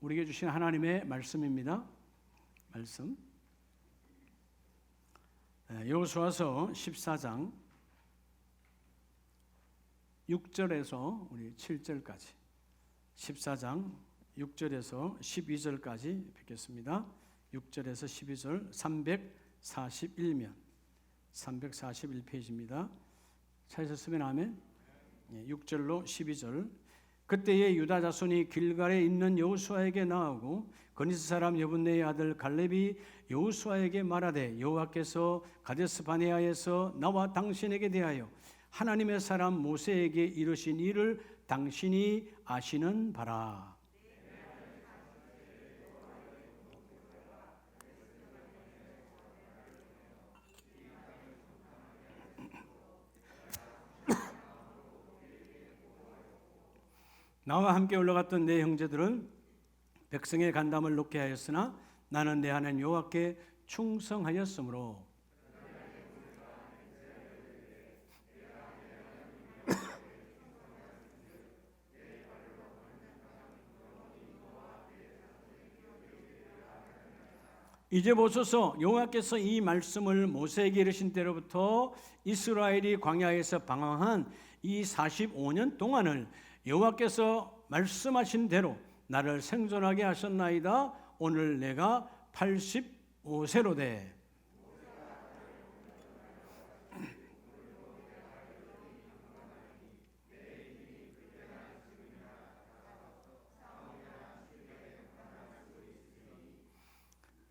우리에게 주신 하나님의 말씀입니다. 말씀 여호수아서 14장 6절에서 우리 7절까지 14장 6절에서 12절까지 뵙겠습니다. 6절에서 12절 341면 341페이지입니다. 찾으셨으면 아멘. 6절로 12절. 그때에 유다 자손이 길갈에 있는 여호수아에게 나아오고 거니스 사람 여분네의 아들 갈렙이 여호수아에게 말하되 여호와께서 가데스 바네아에서 나와 당신에게 대하여 하나님의 사람 모세에게 이르신 일을 당신이 아시는 바라. 나와 함께 올라갔던 내 형제들은 백성의 간담을 높게 하였으나 나는 내 하나님 여호와께 충성하였으므로 이제 보소서 여호와께서 이 말씀을 모세에게 이르신 때로부터 이스라엘이 광야에서 방황한 이 45년 동안을 여호와께서 말씀하신 대로 나를 생존하게 하셨나이다. 오늘 내가 85세로 돼.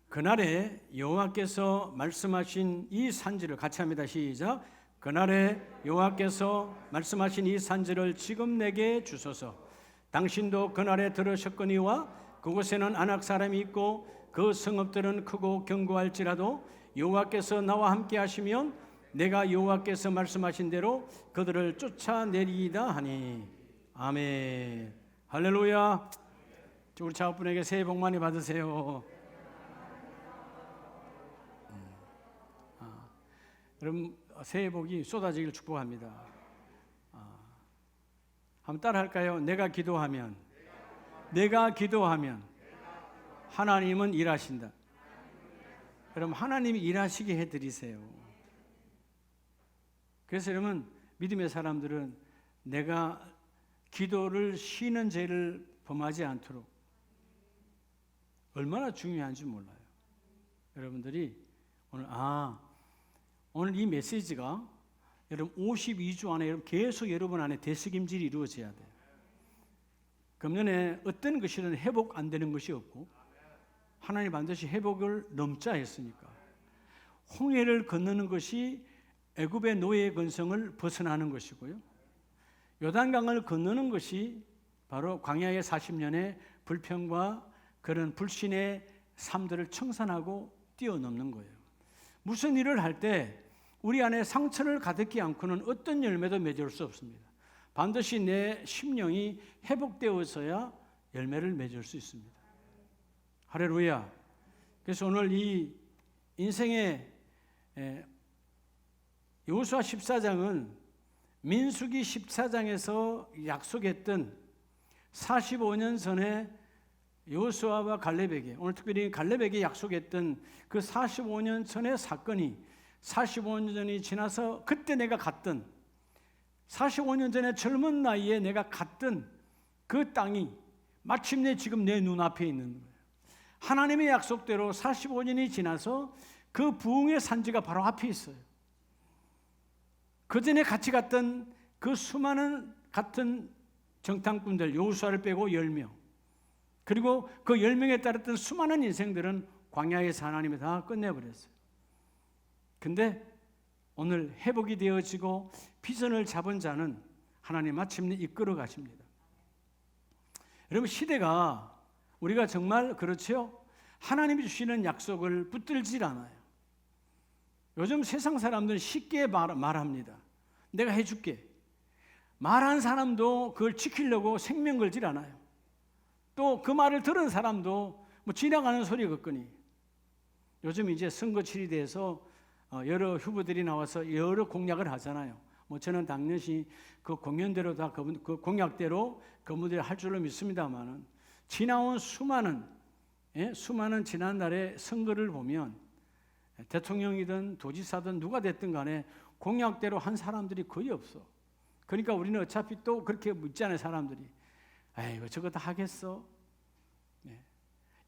그날에 여호와께서 말씀하신 이 산지를 같이 합니다. 시작. 그날에 여호와께서 말씀하신 이 산지를 지금 내게 주소서. 당신도 그날에 들으셨거니와 그곳에는 아낙 사람이 있고 그 성읍들은 크고 견고할지라도 여호와께서 나와 함께 하시면 내가 여호와께서 말씀하신 대로 그들을 쫓아내리이다 하니. 아멘. 할렐루야. 우리 자업분에게 새해 복 많이 받으세요. 여러분 새해 복이 쏟아지길 축복합니다. 한번 따라 할까요? 내가 기도하면 하나님은 일하신다. 여러분 하나님이 일하시게 해드리세요. 그래서 여러분 믿음의 사람들은 내가 기도를 쉬는 죄를 범하지 않도록 얼마나 중요한지 몰라요. 여러분들이 오늘 이 메시지가 여러분 52주 안에 계속 여러분 안에 되새김질이 이루어져야 돼요. 금년에 어떤 것이든 회복 안 되는 것이 없고 하나님 반드시 회복을 넘자 했으니까 홍해를 건너는 것이 애굽의 노예의 근성을 벗어나는 것이고요. 요단강을 건너는 것이 바로 광야의 40년의 불평과 그런 불신의 삶들을 청산하고 뛰어넘는 거예요. 무슨 일을 할 때 우리 안에 상처를 가득히 안고는 어떤 열매도 맺을 수 없습니다. 반드시 내 심령이 회복되어서야 열매를 맺을 수 있습니다. 할렐루야. 그래서 오늘 이 인생의 여호수아 14장은 민수기 14장에서 약속했던 45년 전에 여호수아와 갈렙에게, 오늘 특별히 갈렙에게 약속했던 그 45년 전의 사건이 45년 전이 지나서 그때 내가 갔던 45년 전에 젊은 나이에 내가 갔던 그 땅이 마침내 지금 내 눈앞에 있는 거예요. 하나님의 약속대로 45년이 지나서 그 부흥의 산지가 바로 앞에 있어요. 그 전에 같이 갔던 그 수많은 같은 정탐꾼들 여호수아를 빼고 10명, 그리고 그 10명에 따랐던 수많은 인생들은 광야에서 하나님이 다 끝내버렸어요. 근데 오늘 회복이 되어지고 비전을 잡은 자는 하나님 마침내 이끌어 가십니다. 여러분 시대가 우리가 정말 그렇죠? 하나님이 주시는 약속을 붙들질 않아요. 요즘 세상 사람들은 쉽게 말합니다. 내가 해줄게. 말한 사람도 그걸 지키려고 생명 걸질 않아요. 또 그 말을 들은 사람도 뭐 지나가는 소리 같거니. 요즘 이제 선거칠이 돼서 여러 후보들이 나와서 여러 공약을 하잖아요. 뭐 저는 당연히 그 공연대로 다 그 공약대로 그분들이 할 줄로 믿습니다만은 지나온 수많은 지난날의 선거를 보면 대통령이든 도지사든 누가 됐든 간에 공약대로 한 사람들이 거의 없어. 그러니까 우리는 어차피 또 그렇게 묻잖아요. 사람들이 아이고 저거 다 하겠어.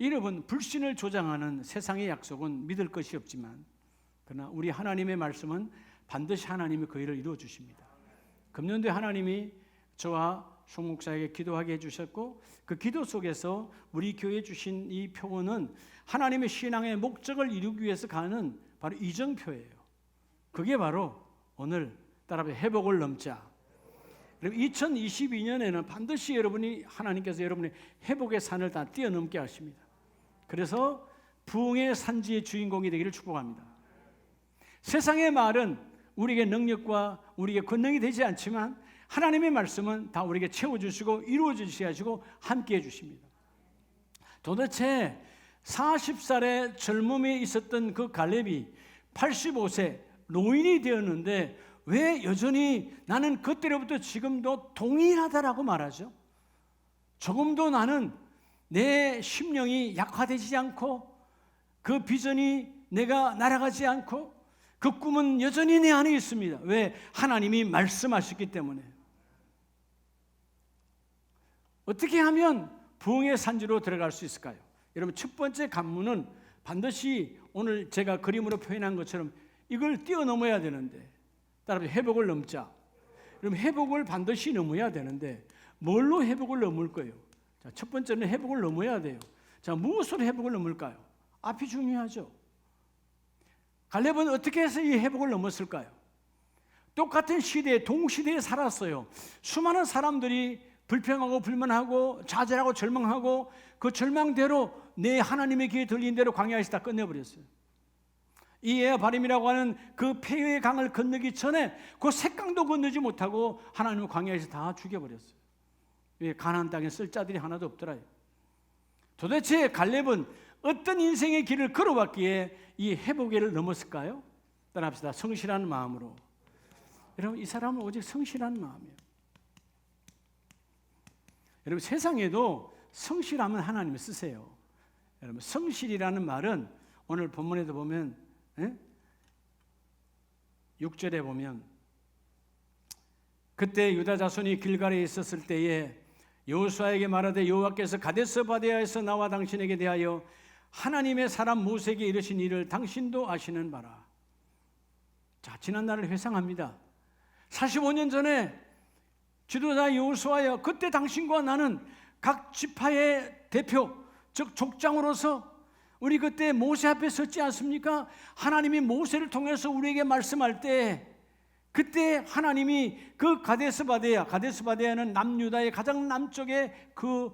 여러분, 불신을 조장하는 세상의 약속은 믿을 것이 없지만 그러나 우리 하나님의 말씀은 반드시 하나님이 그 일을 이루어 주십니다. 금년도에 하나님이 저와 송 목사에게 기도하게 해주셨고 그 기도 속에서 우리 교회에 주신 이 표어는 하나님의 신앙의 목적을 이루기 위해서 가는 바로 이정표예요. 그게 바로 오늘 따라서 회복을 넘자. 2022년에는 반드시 하나님께서 여러분의 회복의 산을 다 뛰어넘게 하십니다. 그래서 부흥의 산지의 주인공이 되기를 축복합니다. 세상의 말은 우리에게 능력과 우리에게 권능이 되지 않지만 하나님의 말씀은 다 우리에게 채워주시고 이루어주시고 함께해 주십니다. 도대체 40살의 젊음에 있었던 그 갈렙이 85세 노인이 되었는데 왜 여전히 나는 그때로부터 지금도 동일하다라고 말하죠? 조금도 나는 내 심령이 약화되지 않고 그 비전이 내가 날아가지 않고 그 꿈은 여전히 내 안에 있습니다. 왜? 하나님이 말씀하셨기 때문에. 어떻게 하면 부흥의 산지로 들어갈 수 있을까요? 여러분, 첫 번째 관문은 반드시 오늘 제가 그림으로 표현한 것처럼 이걸 뛰어넘어야 되는데, 따라서 회복을 넘자. 그럼 회복을 반드시 넘어야 되는데 뭘로 회복을 넘을 거예요? 자, 첫 번째는 회복을 넘어야 돼요. 자, 무엇으로 회복을 넘을까요? 앞이 중요하죠. 갈렙은 어떻게 해서 이 회복을 넘었을까요? 똑같은 시대에 동시대에 살았어요. 수많은 사람들이 불평하고 불만하고 좌절하고 절망하고 그 절망대로 내 하나님의 귀에 들린 대로 광야에서 다 끝내버렸어요. 이 에아바림이라고 하는 그 폐허의 강을 건너기 전에 그 색강도 건너지 못하고 하나님은 광야에서 다 죽여버렸어요. 왜? 가나안 땅에 쓸 자들이 하나도 없더라요. 도대체 갈렙은 어떤 인생의 길을 걸어왔기에 이 회복의 길을 넘었을까요? 따라합시다. 성실한 마음으로. 여러분, 이 사람은 오직 성실한 마음이에요. 여러분, 세상에도 성실하면 하나님을 쓰세요. 여러분, 성실이라는 말은 오늘 본문에도 보면 6절에 보면 그때 유다 자손이 길갈에 있었을 때에 여호수아에게 말하되 여호와께서 가데스 바네아에서 나와 당신에게 대하여 하나님의 사람 모세에게 이르신 일을 당신도 아시는 바라. 자, 지난 날을 회상합니다. 45년 전에 지도자 여호수아여, 그때 당신과 나는 각 지파의 대표, 즉 족장으로서 우리 그때 모세 앞에 섰지 않습니까? 하나님이 모세를 통해서 우리에게 말씀할 때 그때 하나님이 그 가데스 바네아는 남유다의 가장 남쪽의 그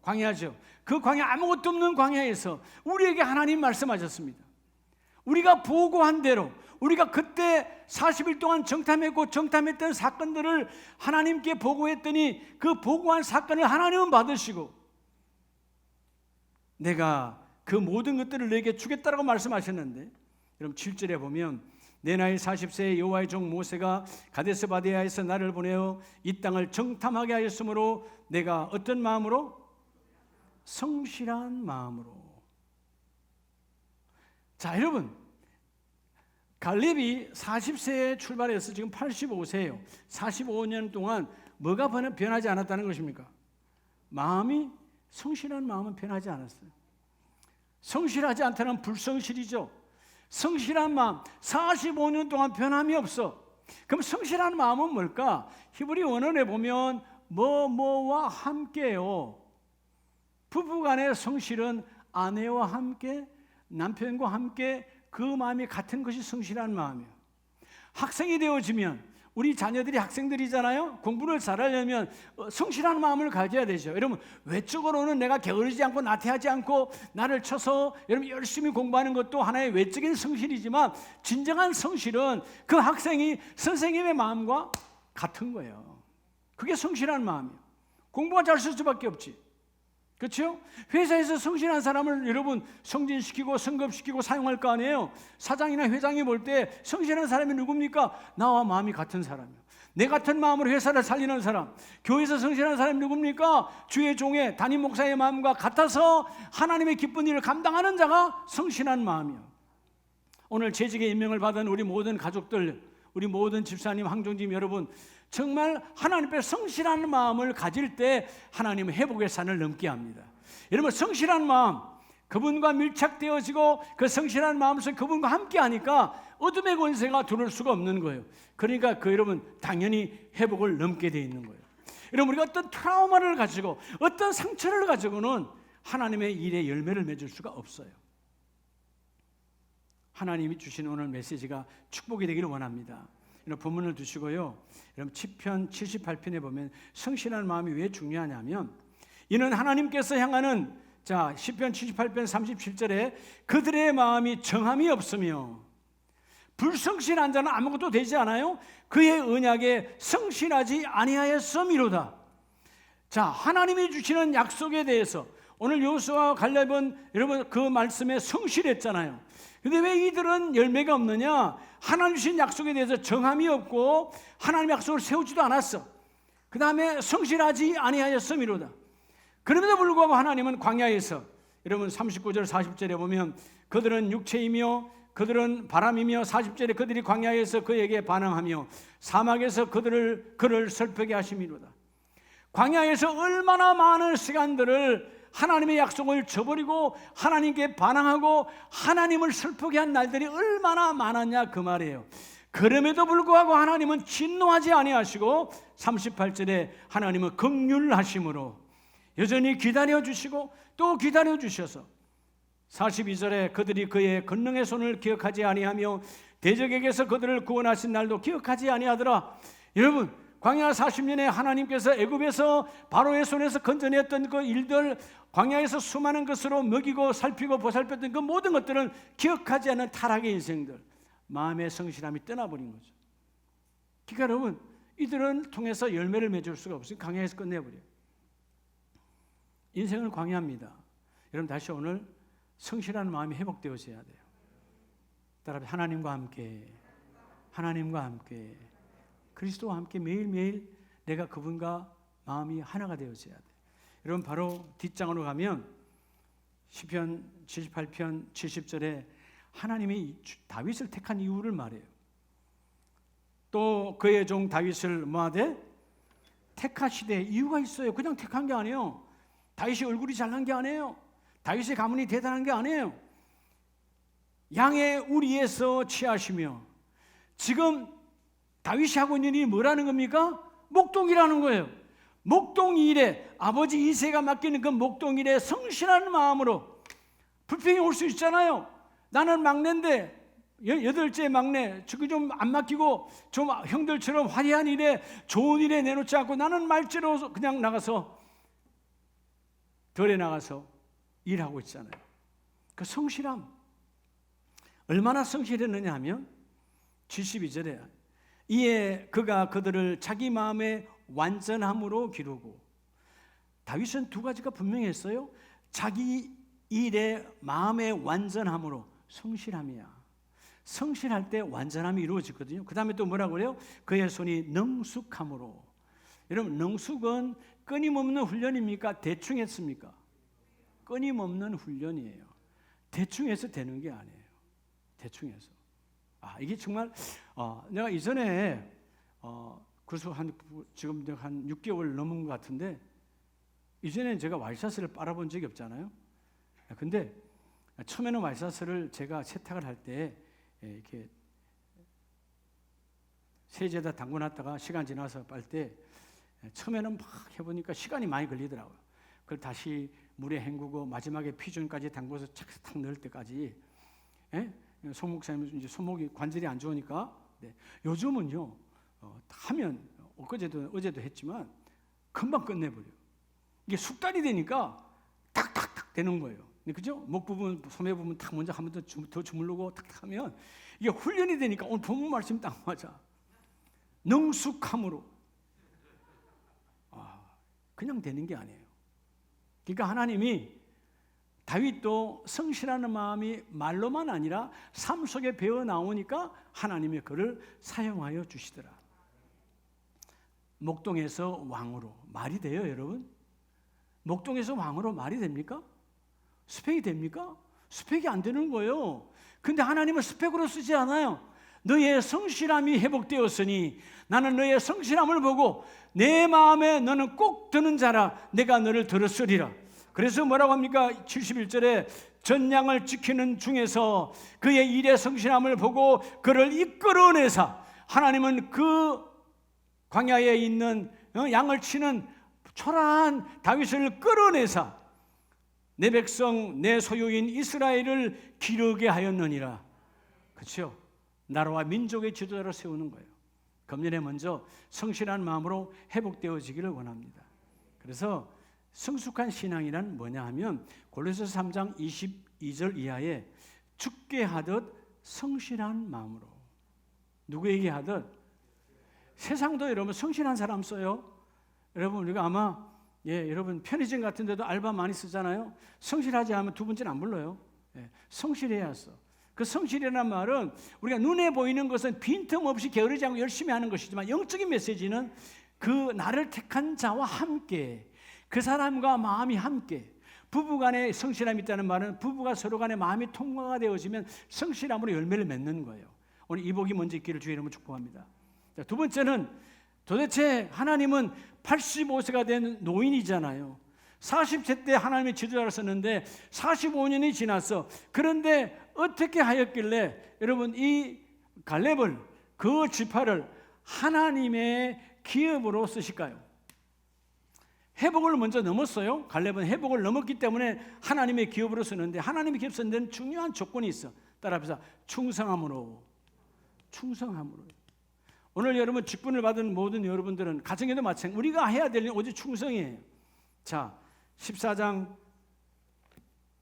광야죠. 그 광야, 아무것도 없는 광야에서 우리에게 하나님 말씀하셨습니다. 우리가 보고한 대로 우리가 그때 40일 동안 정탐했던 사건들을 하나님께 보고했더니 그 보고한 사건을 하나님은 받으시고 내가 그 모든 것들을 너에게 주겠다라고 말씀하셨는데, 여러분 7절에 보면 내 나이 40세의 여호와의 종 모세가 가데스 바네아에서 나를 보내어 이 땅을 정탐하게 하였으므로 내가 어떤 마음으로? 성실한 마음으로. 자, 여러분, 갈렙이 40세에 출발해서 지금 85세예요. 45년 동안 뭐가 변하지 않았다는 것입니까? 성실한 마음은 변하지 않았어요. 성실하지 않다는 불성실이죠. 성실한 마음, 45년 동안 변함이 없어. 그럼 성실한 마음은 뭘까? 히브리 원어에 보면 뭐와 함께요. 부부간의 성실은 아내와 함께, 남편과 함께 그 마음이 같은 것이 성실한 마음이에요. 학생이 되어지면 우리 자녀들이 학생들이잖아요. 공부를 잘하려면 성실한 마음을 가져야 되죠. 여러분, 외적으로는 내가 게으르지 않고 나태하지 않고 나를 쳐서 여러분 열심히 공부하는 것도 하나의 외적인 성실이지만 진정한 성실은 그 학생이 선생님의 마음과 같은 거예요. 그게 성실한 마음이에요. 공부가 잘 쓸 수밖에 없지. 그렇죠? 회사에서 성실한 사람을 여러분 승진시키고 승급시키고 사용할 거 아니에요. 사장이나 회장이 볼 때 성실한 사람이 누굽니까? 나와 마음이 같은 사람이에요. 내 같은 마음으로 회사를 살리는 사람, 교회에서 성실한 사람이 누굽니까? 주의 종의 담임 목사의 마음과 같아서 하나님의 기쁜 일을 감당하는 자가 성실한 마음이요. 오늘 재직에 임명을 받은 우리 모든 가족들, 우리 모든 집사님, 황종집 여러분, 정말 하나님 앞에 성실한 마음을 가질 때 하나님은 회복의 산을 넘게 합니다. 여러분, 성실한 마음, 그분과 밀착되어지고 그 성실한 마음에서 그분과 함께 하니까 어둠의 권세가 들어올 수가 없는 거예요. 그러니까 여러분 당연히 회복을 넘게 돼 있는 거예요. 여러분, 우리가 어떤 트라우마를 가지고 어떤 상처를 가지고는 하나님의 일에 열매를 맺을 수가 없어요. 하나님이 주신 오늘 메시지가 축복이 되기를 원합니다. 이런 본문을 두시고요. 여러분 시편 78편에 보면 성실한 마음이 왜 중요하냐면, 이는 하나님께서 향하는, 자 시편 78편 37절에 그들의 마음이 정함이 없으며 불성실한 자는 아무것도 되지 않아요. 그의 언약에 성실하지 아니하였음이로다. 자, 하나님이 주시는 약속에 대해서 오늘 여호수아와 갈렙은 여러분 그 말씀에 성실했잖아요. 근데 왜 이들은 열매가 없느냐? 하나님 주신 약속에 대해서 정함이 없고 하나님의 약속을 세우지도 않았어. 그 다음에 성실하지 아니하였음이로다. 그럼에도 불구하고 하나님은 광야에서, 여러분 39절 40절에 보면 그들은 육체이며 그들은 바람이며, 40절에 그들이 광야에서 그에게 반항하며 사막에서 그를 슬프게 하심이로다. 광야에서 얼마나 많은 시간들을 하나님의 약속을 저버리고 하나님께 반항하고 하나님을 슬프게 한 날들이 얼마나 많았냐 그 말이에요. 그럼에도 불구하고 하나님은 진노하지 아니하시고 38절에 하나님은 긍휼하심으로 여전히 기다려주시고 또 기다려주셔서 42절에 그들이 그의 권능의 손을 기억하지 아니하며 대적에게서 그들을 구원하신 날도 기억하지 아니하더라. 여러분, 광야 40년에 하나님께서 애굽에서 바로의 손에서 건져냈던 그 일들, 광야에서 수많은 것으로 먹이고 살피고 보살폈던 그 모든 것들은 기억하지 않는 타락의 인생들, 마음의 성실함이 떠나버린 거죠. 그러니까 여러분, 이들은 통해서 열매를 맺을 수가 없어요. 광야에서 끝내버려요. 인생은 광야입니다. 여러분, 다시 오늘 성실한 마음이 회복되어져야 돼요. 따라서 하나님과 함께, 하나님과 함께, 그리스도와 함께 매일매일 내가 그분과 마음이 하나가 되어져야 돼요. 여러분, 바로 뒷장으로 가면 시편 78편 70절에 하나님이 다윗을 택한 이유를 말해요. 또 그의 종 다윗을 뭐하되 택하시되, 이유가 있어요. 그냥 택한 게 아니에요. 다윗이 얼굴이 잘난 게 아니에요. 다윗의 가문이 대단한 게 아니에요. 양의 우리에서 취하시며, 지금 다윗이 하고 있는 일이 뭐라는 겁니까? 목동이라는 거예요. 목동 일에, 아버지 이새가 맡기는 그 목동 일에 성실한 마음으로, 불평이 올 수 있잖아요. 나는 막내인데, 여덟째 막내, 저거 좀 안 맡기고 좀 형들처럼 화려한 일에, 좋은 일에 내놓지 않고 나는 말째로 그냥 나가서, 덜에 나가서 일하고 있잖아요. 그 성실함, 얼마나 성실했느냐 하면 72절에 이에 그가 그들을 자기 마음의 완전함으로 기르고, 다윗은 두 가지가 분명했어요. 자기 일의 마음의 완전함으로, 성실함이야. 성실할 때 완전함이 이루어지거든요. 그 다음에 또 뭐라고 그래요? 그의 손이 능숙함으로. 여러분, 능숙은 끊임없는 훈련입니까? 대충 했습니까? 끊임없는 훈련이에요. 대충 해서 되는 게 아니에요. 대충 해서. 이게 정말 내가 이전에 그래서 지금 한 6개월 넘은 것 같은데, 이전에 제가 와이셔츠를 빨아본 적이 없잖아요. 근데 처음에는 와이셔츠를 제가 세탁을 할 때 이렇게 세제에다 담궈놨다가 시간 지나서 빨 때 처음에는 막 해보니까 시간이 많이 걸리더라고요. 그걸 다시 물에 헹구고 마지막에 피준까지 담궈서 착착 넣을 때까지. 송 목사님 이제 손목이 관절이 안 좋으니까. 네. 요즘은요 하면 어제도 했지만 금방 끝내버려. 이게 숙달이 되니까 탁탁탁 되는 거예요. 그죠? 목 부분, 소매 부분 탁 먼저 한 번 더 주물르고 탁탁 하면 이게 훈련이 되니까 오늘 본문 말씀 딱 맞아. 능숙함으로. 그냥 되는 게 아니에요. 그러니까 하나님이 다윗도 성실하는 마음이 말로만 아니라 삶 속에 배어 나오니까 하나님이 그를 사용하여 주시더라. 목동에서 왕으로. 말이 돼요, 여러분? 목동에서 왕으로 말이 됩니까? 스펙이 됩니까? 스펙이 안 되는 거예요. 근데 하나님은 스펙으로 쓰지 않아요. 너의 성실함이 회복되었으니 나는 너의 성실함을 보고 내 마음에 너는 꼭 드는 자라 내가 너를 들었으리라. 그래서 뭐라고 합니까? 71절에 전양을 지키는 중에서 그의 일의 성실함을 보고 그를 이끌어내사. 하나님은 그 광야에 있는 양을 치는 초라한 다윗을 끌어내사 내 백성 내 소유인 이스라엘을 기르게 하였느니라. 그렇죠? 나라와 민족의 지도자로 세우는 거예요. 금년에 먼저 성실한 마음으로 회복되어지기를 원합니다. 그래서 성숙한 신앙이란 뭐냐 하면 골로새서 3장 22절 이하에 죽게 하듯 성실한 마음으로. 누구에게 하듯? 세상도 여러분 성실한 사람 써요. 여러분 우리가 아마 여러분 편의점 같은 데도 알바 많이 쓰잖아요. 성실하지 않으면 두 번째는 안 불러요. 성실해야 써. 그 성실이라는 말은 우리가 눈에 보이는 것은 빈틈없이 게으르지 않고 열심히 하는 것이지만 영적인 메시지는 그 나를 택한 자와 함께 그 사람과 마음이 함께 부부간에 성실함이 있다는 말은 부부가 서로 간에 마음이 통과가 되어지면 성실함으로 열매를 맺는 거예요. 오늘 이 복이 먼저 있기를 주의 이름으로 축복합니다. 자, 두 번째는 도대체 하나님은 85세가 된 노인이잖아요. 40세 때 하나님의 지도자를 썼는데 45년이 지났어. 그런데 어떻게 하였길래 여러분 이 갈렙을 그 지파를 하나님의 기업으로 쓰실까요? 회복을 먼저 넘었어요. 갈렙은 회복을 넘었기 때문에 하나님의 기업으로 쓰는데 하나님의 기업 쓰는 데는 중요한 조건이 있어. 따라합시다. 충성함으로. 오늘 여러분 직분을 받은 모든 여러분들은 가정에도 마찬가지. 우리가 해야 될 일은 오직 충성이에요. 자, 14장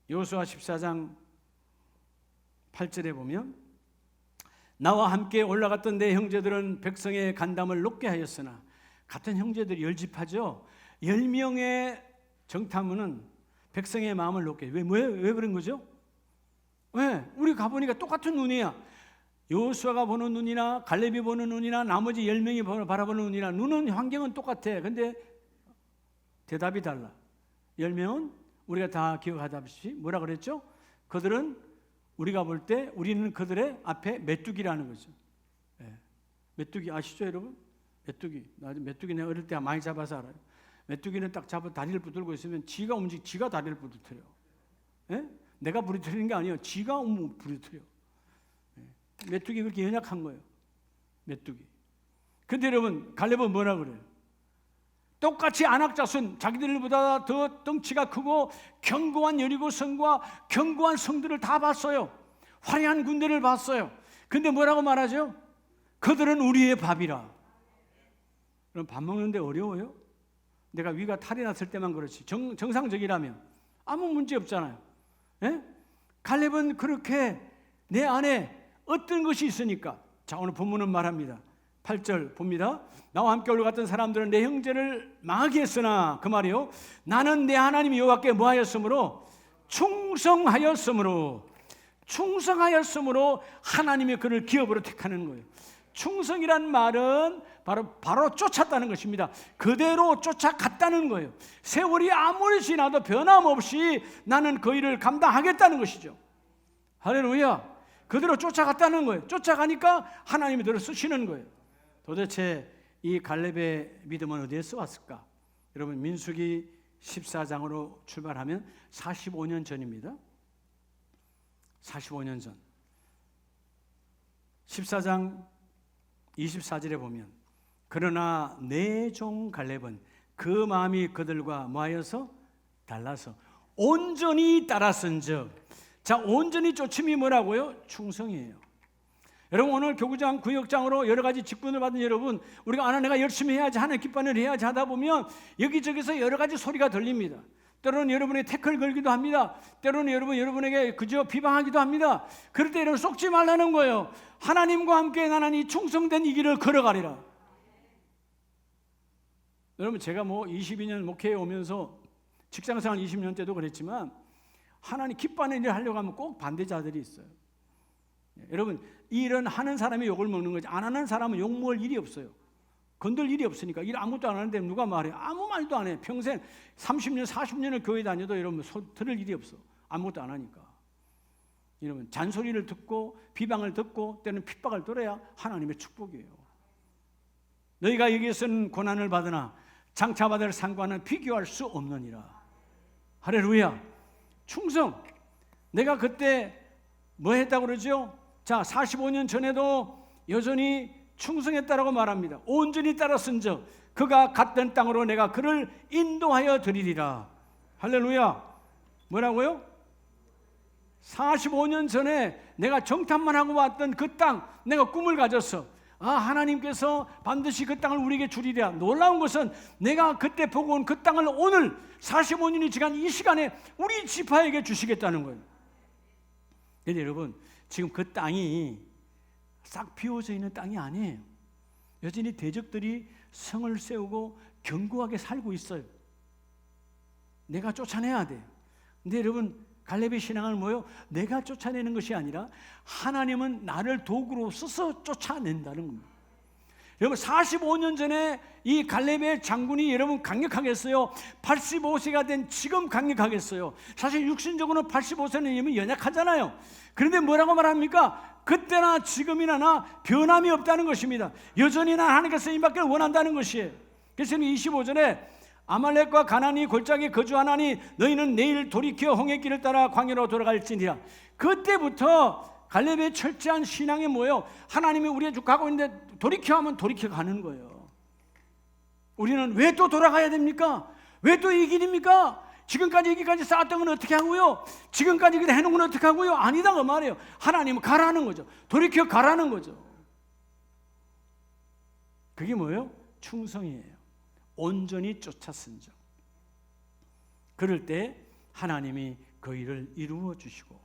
여호수아 14장 8절에 보면 나와 함께 올라갔던 내 형제들은 백성의 간담을 높게 하였으나 같은 형제들이 열집하죠. 10명의 정탐은 백성의 마음을 높게. 왜 그런 거죠? 왜? 우리 가보니까 똑같은 눈이야. 여호수아가 보는 눈이나 갈렙이 보는 눈이나 나머지 10명이 바라보는 눈이나 눈은 환경은 똑같아. 근데 대답이 달라. 10명은 우리가 다 기억하다시피 뭐라 그랬죠? 그들은 우리가 볼 때 우리는 그들의 앞에 메뚜기라는 거죠. 메뚜기 아시죠 여러분? 메뚜기 내가 어릴 때 많이 잡아서 알아요. 메뚜기는 딱 잡아 다리를 붙들고 있으면 지가 지가 다리를 부러뜨려. 내가 부러뜨리는 게 아니에요. 지가 부러뜨려. 메뚜기 그렇게 연약한 거예요. 메뚜기. 근데 여러분 갈렙은 뭐라 그래요? 똑같이 안악자손 자기들보다 더 덩치가 크고 견고한 여리고성과 견고한 성들을 다 봤어요. 화려한 군대를 봤어요. 근데 뭐라고 말하죠? 그들은 우리의 밥이라. 그럼 밥 먹는데 어려워요? 내가 위가 탈이 났을 때만 그렇지 정상적이라면 아무 문제 없잖아요. 갈렙은 그렇게 내 안에 어떤 것이 있으니까. 자, 오늘 본문은 말합니다. 8절 봅니다. 나와 함께 올라갔던 사람들은 내 형제를 망하게 했으나 그 말이요 나는 내 하나님 여호와께 뭐하였으므로 충성하였으므로 하나님의 그를 기업으로 택하는 거예요. 충성이란 말은 바로 쫓았다는 것입니다. 그대로 쫓아갔다는 거예요. 세월이 아무리 지나도 변함없이 나는 그 일을 감당하겠다는 것이죠. 할렐루야. 그대로 쫓아갔다는 거예요. 쫓아가니까 하나님이 그를 쓰시는 거예요. 도대체 이 갈렙의 믿음은 어디에서 왔을까? 여러분 민수기 14장으로 출발하면 45년 전입니다. 45년 전 14장 24절에 보면 그러나 내 종 갈렙은 그 마음이 그들과 뭐하여서 달라서 온전히 따랐은즉. 자, 온전히 쫓음이 뭐라고요? 충성이에요. 여러분 오늘 교구장, 구역장으로 여러 가지 직분을 받은 여러분, 우리가 내가 열심히 해야지, 하나님 기뻐하는 일을 해야지 하다 보면 여기저기서 여러 가지 소리가 들립니다. 때로는 여러분의 태클 걸기도 합니다. 때로는 여러분에게 그저 비방하기도 합니다. 그럴 때 여러분 속지 말라는 거예요. 하나님과 함께 나는 이 충성된 이 길을 걸어가리라. 여러분 제가 22년 목회에 오면서 직장생활 20년 때도 그랬지만 하나님 기뻐하는 일을 하려고 하면 꼭 반대자들이 있어요. 여러분 이 일은 하는 사람이 욕을 먹는 거지 안 하는 사람은 욕 먹을 일이 없어요. 건들 일이 없으니까. 일 아무것도 안 하는데 누가 말해? 아무 말도 안 해. 평생 30년 40년을 교회 다녀도 이러면 들을 일이 없어. 아무것도 안 하니까. 이러면 잔소리를 듣고 비방을 듣고 때는 핍박을 들어야 하나님의 축복이에요. 너희가 여기에서는 고난을 받으나 장차 받을 상과는 비교할 수 없느니라. 할렐루야. 충성. 내가 그때 뭐 했다고 그러죠? 자, 45년 전에도 여전히 충성했다라고 말합니다. 온전히 따랐은즉 그가 갔던 땅으로 내가 그를 인도하여 드리리라. 할렐루야. 뭐라고요? 45년 전에 내가 정탐만 하고 왔던 그 땅, 내가 꿈을 가졌어. 하나님께서 반드시 그 땅을 우리에게 주리라. 놀라운 것은 내가 그때 보고 온 그 땅을 오늘 45년이 지난 이 시간에 우리 지파에게 주시겠다는 거예요. 그런데 여러분, 지금 그 땅이 싹 비워져 있는 땅이 아니에요. 여전히 대적들이 성을 세우고 견고하게 살고 있어요. 내가 쫓아내야 돼요. 근데 여러분, 갈렙의 신앙은 뭐예요? 내가 쫓아내는 것이 아니라 하나님은 나를 도구로 써서 쫓아낸다는 겁니다. 여러분, 45년 전에 이 갈렙의 장군이 여러분 강력하겠어요? 85세가 된 지금 강력하겠어요? 사실 육신적으로는 85세는 연약하잖아요. 그런데 뭐라고 말합니까? 그때나 지금이나 나 변함이 없다는 것입니다. 여전히 나 하나님께 쓰임받기를 원한다는 것이에요. 그래서 25절에 아말렉과 가나안이 골짜기에 거주하나니 너희는 내일 돌이켜 홍해 길을 따라 광야로 돌아갈지니라. 그때부터 갈렙의 철저한 신앙이 뭐예요? 하나님이 우리의 주 가고 있는데 돌이켜 하면 돌이켜 가는 거예요. 우리는 왜 또 돌아가야 됩니까? 왜 또 이 길입니까? 지금까지 여기까지 쌓았던 건 어떻게 하고요? 지금까지 해놓은 건 어떻게 하고요? 아니다 그 말이에요. 하나님은 가라는 거죠. 돌이켜 가라는 거죠. 그게 뭐예요? 충성이에요. 온전히 쫓았은즉 그럴 때 하나님이 그 일을 이루어 주시고.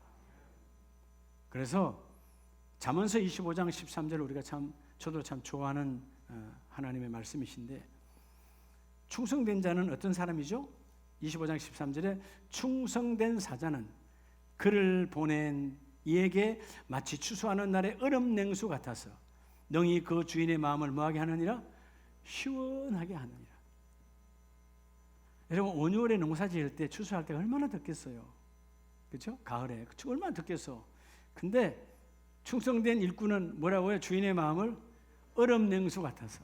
그래서 잠언서 25장 13절 우리가 저도 참 좋아하는 하나님의 말씀이신데, 충성된 자는 어떤 사람이죠? 25장 13절에 충성된 사자는 그를 보낸 이에게 마치 추수하는 날의 얼음 냉수 같아서 능히 그 주인의 마음을 뭐하게 하느니라? 시원하게 하느니라. 여러분, 5, 6월에 농사 지을 때 추수할 때 얼마나 덥겠어요. 그렇죠? 가을에 얼마나 덥겠어. 근데 충성된 일꾼은 뭐라고 해요? 주인의 마음을 얼음 냉수 같아서.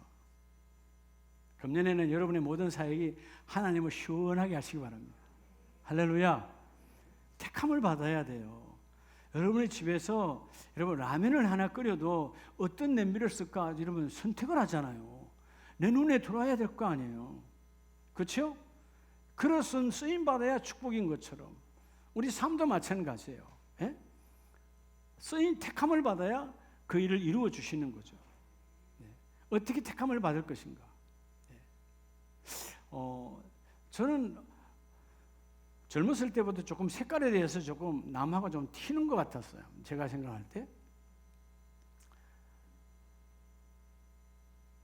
금년에는 여러분의 모든 사역이 하나님을 시원하게 하시기 바랍니다. 할렐루야. 택함을 받아야 돼요. 여러분의 집에서 여러분 라면을 하나 끓여도 어떤 냄비를 쓸까 여러분 선택을 하잖아요. 내 눈에 들어와야 될 거 아니에요. 그렇죠? 그릇은 쓰임 받아야 축복인 것처럼 우리 삶도 마찬가지예요. 예? 쓰임 택함을 받아야 그 일을 이루어 주시는 거죠. 네. 어떻게 택함을 받을 것인가? 네. 저는 젊었을 때부터 조금 색깔에 대해서 조금 남하고 좀 튀는 것 같았어요. 제가 생각할 때.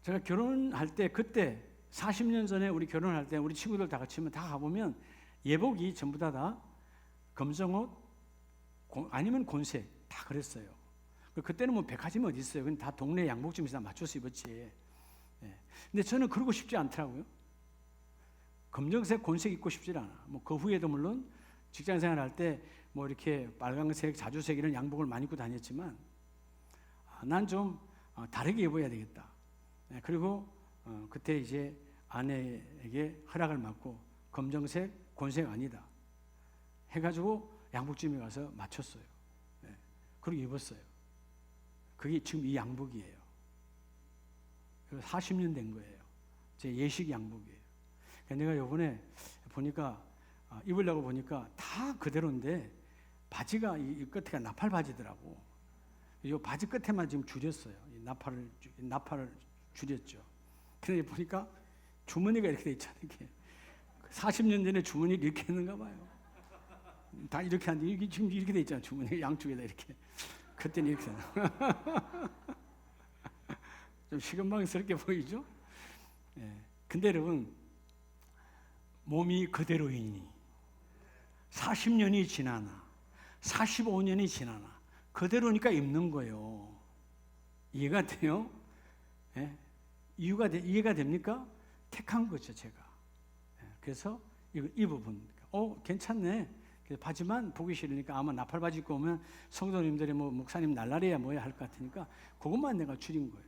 제가 결혼할 때 그때 40년 전에 우리 결혼할 때 우리 친구들 다 같이 다 가보면 예복이 전부 다 검정옷 아니면 곤색 다 그랬어요. 그때는 뭐 백화점이 어디 있어요? 그냥 다 동네 양복점에서 맞춰서 입었지. 네. 근데 저는 그러고 싶지 않더라고요. 검정색, 곤색 입고 싶지 않아. 뭐 그 후에도 물론 직장 생활할 때 뭐 이렇게 빨강색, 자주색 이런 양복을 많이 입고 다녔지만 난 좀 다르게 입어야 되겠다. 네. 그리고 그때 이제 아내에게 허락을 받고 검정색, 곤색 아니다 해가지고 양복점에 가서 맞췄어요. 네. 그리고 입었어요. 그게 지금 이 양복이에요. 40년 된 거예요. 제 예식 양복이에요. 내가 이번에 보니까 입으려고 보니까 다 그대로인데 바지가 이 끝에가 나팔 바지더라고. 이 바지 끝에만 지금 줄였어요. 이 나팔을 줄였죠. 근데 보니까 주머니가 이렇게 돼 있잖아요. 이게 40년 전에 주머니를 이렇게 했는가 봐요. 다 이렇게 하는데 이게 지금 이렇게 돼 있잖아요. 주머니 양쪽에다 이렇게. 그때는 이렇게. 좀 시건방스럽게 보이죠? 예. 근데 여러분, 몸이 그대로이니 40년이 지나나 45년이 지나나 그대로니까 입는 거예요. 이해가 돼요? 예? 이해가 됩니까? 택한 거죠, 제가. 그래서 이 부분, 괜찮네. 바지만 보기 싫으니까 아마 나팔 바지 입고 오면 성도님들이 뭐 목사님 날라리야 뭐야 할 것 같으니까 그것만 내가 줄인 거예요.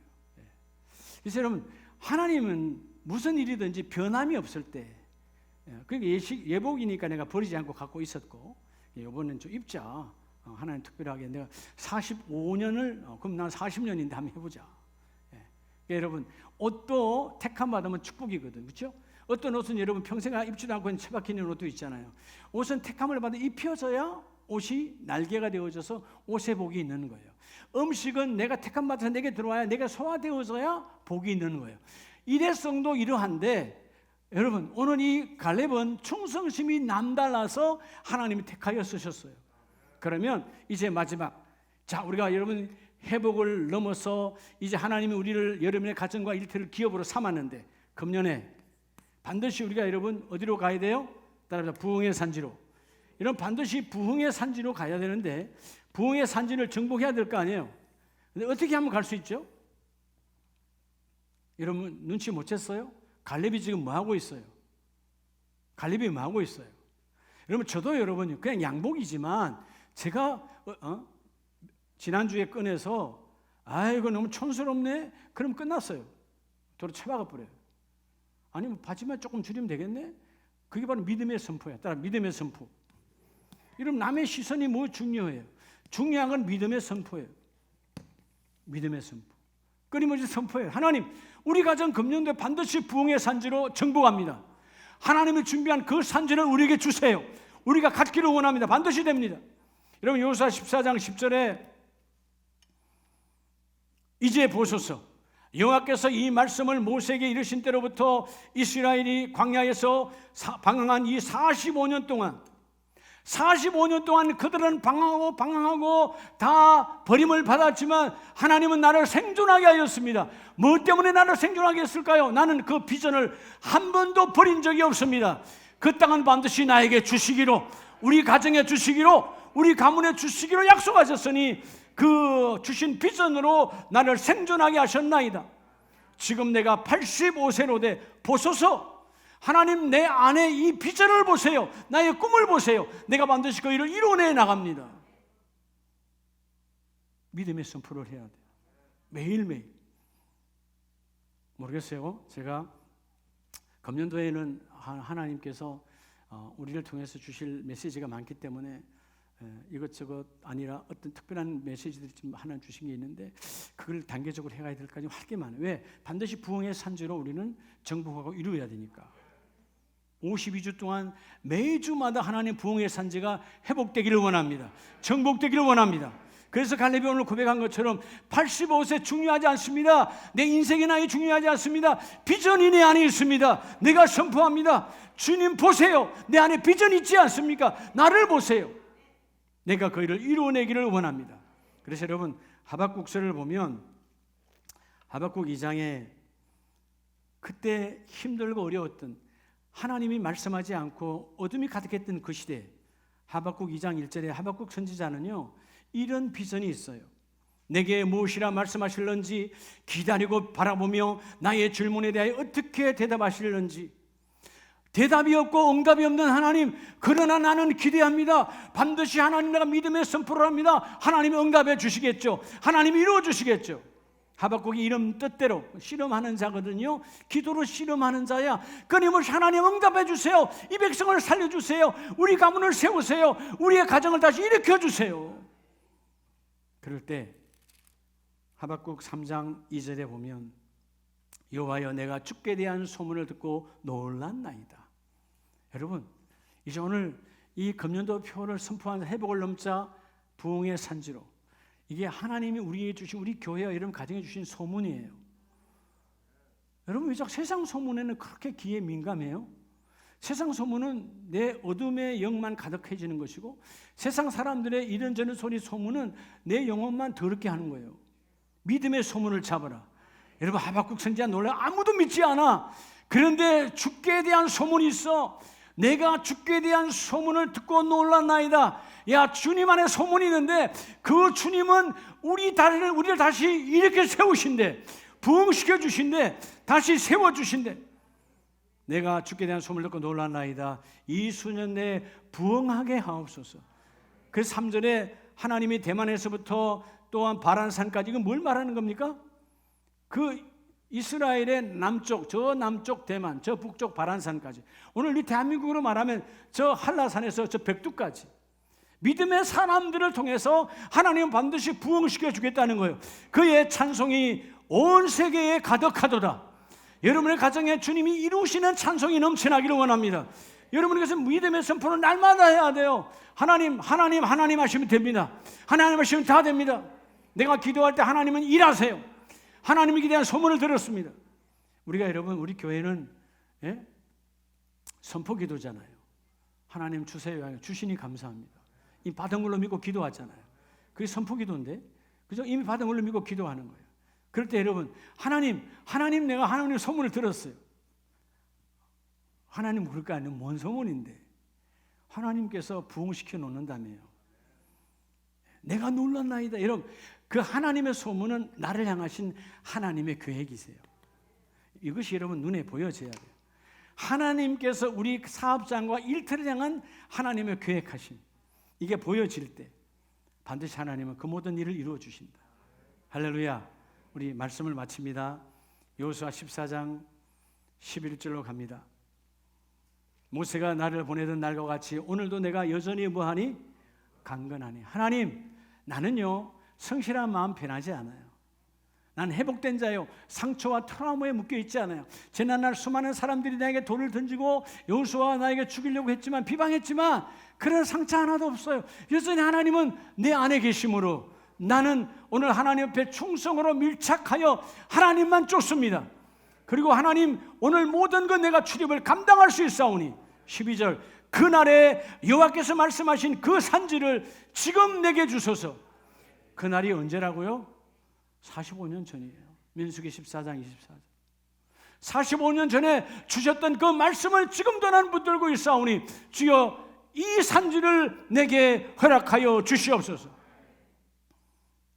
그래서 여러분, 하나님은 무슨 일이든지 변함이 없을 때, 그러니까 예복이니까 내가 버리지 않고 갖고 있었고, 이번엔 좀 입자. 하나님 특별하게 내가 45년을, 그럼 난 40년인데 한번 해보자. 여러분, 옷도 택함 받으면 축복이거든, 그렇죠? 어떤 옷은 여러분 평생 입지도 않고 처박혀 있는 옷도 있잖아요. 옷은 택함을 받아 입혀져야 옷이 날개가 되어져서 옷에 복이 있는 거예요. 음식은 내가 택함 받아서 내게 들어와야 내가 소화되어져야 복이 있는 거예요. 일회성도 이러한데, 여러분, 오늘 이 갈렙은 충성심이 남달라서 하나님이 택하여 쓰셨어요. 그러면 이제 마지막, 자, 우리가 여러분 회복을 넘어서 이제 하나님이 우리를 여러분의 가정과 일터를 기업으로 삼았는데, 금년에 반드시 우리가 여러분 어디로 가야 돼요? 따라서 부흥의 산지로. 이런 반드시 부흥의 산지로 가야 되는데, 부흥의 산지를 정복해야 될 거 아니에요. 근데 어떻게 하면 갈 수 있죠? 여러분 눈치 못 챘어요? 갈렙이 지금 뭐 하고 있어요? 갈렙이 뭐 하고 있어요? 여러분, 저도 여러분 그냥 양복이지만 제가 지난주에 꺼내서 이거 너무 촌스럽네? 그럼 끝났어요. 도로 쳐박아 버려요. 아니면 바지만 조금 줄이면 되겠네? 그게 바로 믿음의 선포야. 따라 믿음의 선포. 이러면 남의 시선이 뭐 중요해요? 중요한 건 믿음의 선포예요. 믿음의 선포. 끊임없이 선포해요. 하나님, 우리 가정 금년도에 반드시 부흥의 산지로 정복합니다. 하나님이 준비한 그 산지를 우리에게 주세요. 우리가 갖기를 원합니다. 반드시 됩니다. 여러분, 여호수아 14장 10절에 이제 보소서, 여호와께서 이 말씀을 모세에게 이르신 때로부터 이스라엘이 광야에서 방황한 이 45년 동안 그들은 방황하고 다 버림을 받았지만 하나님은 나를 생존하게 하였습니다. 뭐 때문에 나를 생존하게 했을까요? 나는 그 비전을 한 번도 버린 적이 없습니다. 그 땅은 반드시 나에게 주시기로, 우리 가정에 주시기로, 우리 가문에 주시기로 약속하셨으니 그 주신 비전으로 나를 생존하게 하셨나이다. 지금 내가 85세로 돼 보소서, 하나님 내 안에 이 비전을 보세요. 나의 꿈을 보세요. 내가 반드시 그 일을 이뤄내 나갑니다. 믿음의 선포를 해야 돼요. 매일매일. 모르겠어요. 제가 금년도에는 하나님께서 우리를 통해서 주실 메시지가 많기 때문에 이것저것 아니라 어떤 특별한 메시지들이 좀 하나 주신 게 있는데, 그걸 단계적으로 해가야 될까지 할 게 많아요. 왜? 반드시 부흥의 산지로 우리는 정복하고 이루어야 되니까. 52주 동안 매주마다 하나님 부흥의 산지가 회복되기를 원합니다. 정복되기를 원합니다. 그래서 갈렙이 오늘 고백한 것처럼 85세 중요하지 않습니다. 내 인생의 나이 중요하지 않습니다. 비전이 내 안에 있습니다. 내가 선포합니다. 주님 보세요. 내 안에 비전이 있지 않습니까? 나를 보세요. 내가 그 일을 이루어내기를 원합니다. 그래서 여러분, 하박국서를 보면 하박국 2장에 그때 힘들고 어려웠던, 하나님이 말씀하지 않고 어둠이 가득했던 그 시대, 하박국 2장 1절에 하박국 선지자는요, 이런 비전이 있어요. 내게 무엇이라 말씀하실런지 기다리고 바라보며 나의 질문에 대하여 어떻게 대답하실런지. 대답이 없고 응답이 없는 하나님, 그러나 나는 기대합니다. 반드시 하나님, 내가 믿음의 선포를 합니다. 하나님이 응답해 주시겠죠. 하나님이 이루어 주시겠죠. 하박국이 이름 뜻대로 씨름하는 자거든요. 기도로 씨름하는 자야. 끊임없이 하나님 응답해 주세요. 이 백성을 살려주세요. 우리 가문을 세우세요. 우리의 가정을 다시 일으켜 주세요. 그럴 때 하박국 3장 2절에 보면 여호와여, 내가 주께 대한 소문을 듣고 놀랐나이다. 여러분, 이제 오늘 이 금년도 표를 선포한 회복을 넘자 부흥의 산지로, 이게 하나님이 우리에게 주신, 우리 교회와 여러분 가정에 주신 소문이에요. 여러분, 왜 자꾸 세상 소문에는 그렇게 귀에 민감해요? 세상 소문은 내 어둠의 영만 가득해지는 것이고, 세상 사람들의 이런저런 소리 소문은 내 영혼만 더럽게 하는 거예요. 믿음의 소문을 잡아라. 여러분, 하박국 선지자 놀라, 아무도 믿지 않아. 그런데 주께 대한 소문이 있어. 내가 주께 대한 소문을 듣고 놀랐나이다. 야, 주님 안에 소문이 있는데 그 주님은 우리를 다시 이렇게 세우신대. 부흥시켜 주신대. 다시 세워 주신대. 내가 주께 대한 소문을 듣고 놀랐나이다. 이 수년 내에 부흥하게 하옵소서. 그 3절에 하나님이 대만에서부터 또한 바란산까지, 이건 뭘 말하는 겁니까? 그 이스라엘의 남쪽, 저 남쪽 대만, 저 북쪽 바란산까지, 오늘 이 대한민국으로 말하면 저 한라산에서 저 백두까지 믿음의 사람들을 통해서 하나님은 반드시 부흥시켜 주겠다는 거예요. 그의 찬송이 온 세계에 가득하도다. 여러분의 가정에 주님이 이루시는 찬송이 넘쳐나기를 원합니다. 여러분께서 믿음의 선포는 날마다 해야 돼요. 하나님 하시면 됩니다. 하나님 하시면 다 됩니다. 내가 기도할 때 하나님은 일하세요. 하나님에 대한 소문을 들었습니다. 우리가 여러분, 우리 교회는 선포 기도잖아요. 하나님 주세요. 주시니 감사합니다. 이미 받은 걸로 믿고 기도하잖아요. 그게 선포 기도인데, 그죠? 이미 받은 걸로 믿고 기도하는 거예요. 그럴 때 여러분, 하나님 내가 하나님 소문을 들었어요. 하나님 그럴 거 아니에요. 뭔 소문인데? 하나님께서 부흥시켜 놓는다며요. 내가 놀랐나이다. 여러분, 그 하나님의 소문은 나를 향하신 하나님의 계획이세요. 이것이 여러분 눈에 보여져야 돼요. 하나님께서 우리 사업장과 일터를 향한 하나님의 계획하심, 이게 보여질 때 반드시 하나님은 그 모든 일을 이루어 주신다. 할렐루야. 우리 말씀을 마칩니다. 여호수아 14장 11절로 갑니다. 모세가 나를 보내던 날과 같이 오늘도 내가 여전히 뭐하니? 강건하니. 하나님, 나는요 성실한 마음 변하지 않아요. 난 회복된 자요, 상처와 트라우마에 묶여 있지 않아요. 지난날 수많은 사람들이 나에게 돌을 던지고 여호수아가 나에게 죽이려고 했지만, 비방했지만 그런 상처 하나도 없어요. 여전히 하나님은 내 안에 계심으로 나는 오늘 하나님 앞에 충성으로 밀착하여 하나님만 쫓습니다. 그리고 하나님, 오늘 모든 것 내가 출입을 감당할 수 있사오니. 12절, 그날에 여호와께서 말씀하신 그 산지를 지금 내게 주소서. 그날이 언제라고요? 45년 전이에요. 민수기 14장 24절. 45년 전에 주셨던 그 말씀을 지금도 나는 붙들고 있사오니 주여 이 산지를 내게 허락하여 주시옵소서.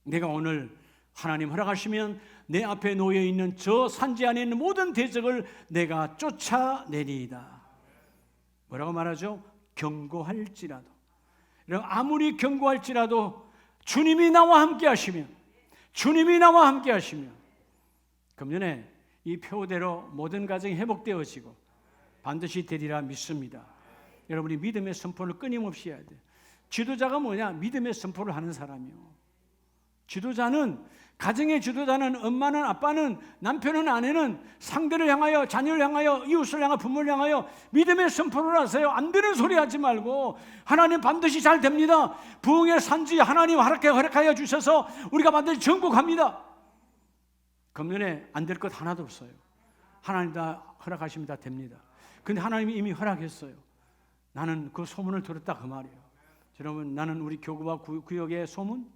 내가 오늘 하나님 허락하시면 내 앞에 놓여 있는 저 산지 안에 있는 모든 대적을 내가 쫓아내리이다. 뭐라고 말하죠? 경고할지라도. 아무리 경고할지라도 주님이 나와 함께 하시면, 주님이 나와 함께 하시면 금년에 이 표대로 모든 가정이 회복되어지고 반드시 되리라 믿습니다. 여러분이 믿음의 선포를 끊임없이 해야 돼요. 지도자가 뭐냐? 믿음의 선포를 하는 사람이요. 지도자는, 가정의 지도자는, 엄마는, 아빠는, 남편은, 아내는 상대를 향하여, 자녀를 향하여, 이웃을 향하여, 부모를 향하여 믿음의 선포를 하세요. 안 되는 소리 하지 말고 하나님 반드시 잘 됩니다. 부흥의 산지 하나님 허락하여 주셔서 우리가 반드시 정복합니다. 금년에 안 될 것 하나도 없어요. 하나님 다 허락하시면 다 됩니다. 근데 하나님이 이미 허락했어요. 나는 그 소문을 들었다 그 말이에요. 여러분, 나는 우리 교구와 구역의 소문,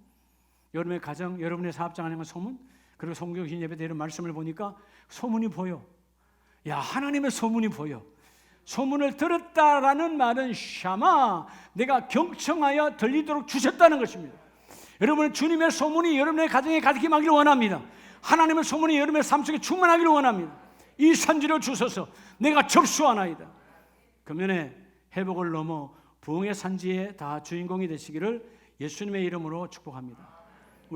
여러분의 가정, 여러분의 사업장 안에 소문, 그리고 성경신 예배 때 이런 말씀을 보니까 소문이 보여. 야, 하나님의 소문이 보여. 소문을 들었다라는 말은 샤마, 내가 경청하여 들리도록 주셨다는 것입니다. 여러분, 주님의 소문이 여러분의 가정에 가득히 임하기를 원합니다. 하나님의 소문이 여러분의 삶 속에 충만하기를 원합니다. 이 산지를 주소서. 내가 접수하나이다. 금년에 회복을 넘어 부흥의 산지에 다 주인공이 되시기를 예수님의 이름으로 축복합니다.